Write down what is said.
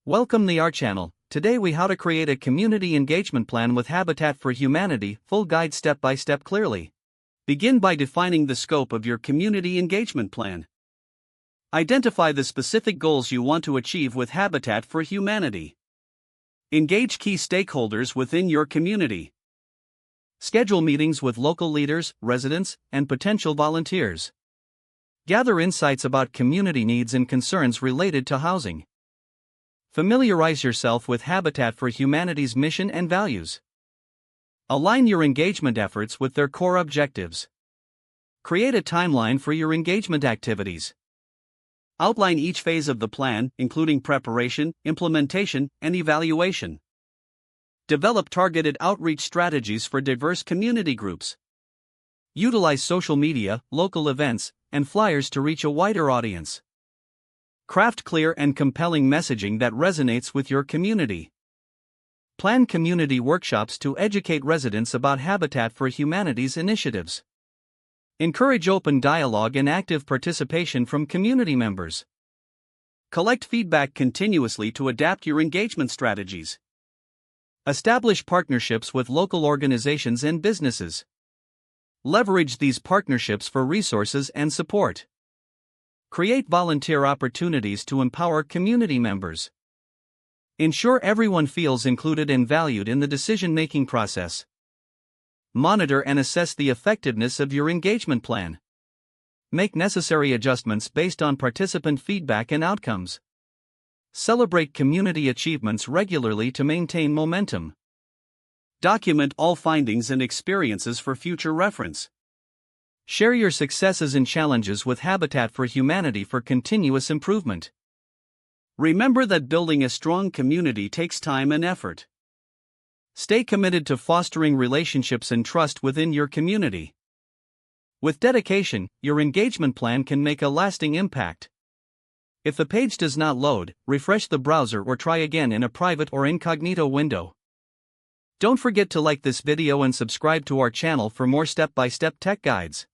Welcome to our channel. Today we how to create a community engagement plan with Habitat for Humanity, full guide step by step clearly. Begin by defining the scope of your community engagement plan. Identify the specific goals you want to achieve with Habitat for Humanity. Engage key stakeholders within your community. Schedule meetings with local leaders, residents, and potential volunteers. Gather insights about community needs and concerns related to housing. Familiarize yourself with Habitat for Humanity's mission and values. Align your engagement efforts with their core objectives. Create a timeline for your engagement activities. Outline each phase of the plan, including preparation, implementation, and evaluation. Develop targeted outreach strategies for diverse community groups. Utilize social media, local events, and flyers to reach a wider audience. Craft clear and compelling messaging that resonates with your community. Plan community workshops to educate residents about Habitat for Humanity's initiatives. Encourage open dialogue and active participation from community members. Collect feedback continuously to adapt your engagement strategies. Establish partnerships with local organizations and businesses. Leverage these partnerships for resources and support. Create volunteer opportunities to empower community members. Ensure everyone feels included and valued in the decision-making process. Monitor and assess the effectiveness of your engagement plan. Make necessary adjustments based on participant feedback and outcomes. Celebrate community achievements regularly to maintain momentum. Document all findings and experiences for future reference. Share your successes and challenges with Habitat for Humanity for continuous improvement. Remember that building a strong community takes time and effort. Stay committed to fostering relationships and trust within your community. With dedication, your engagement plan can make a lasting impact. If the page does not load, refresh the browser or try again in a private or incognito window. Don't forget to like this video and subscribe to our channel for more step-by-step tech guides.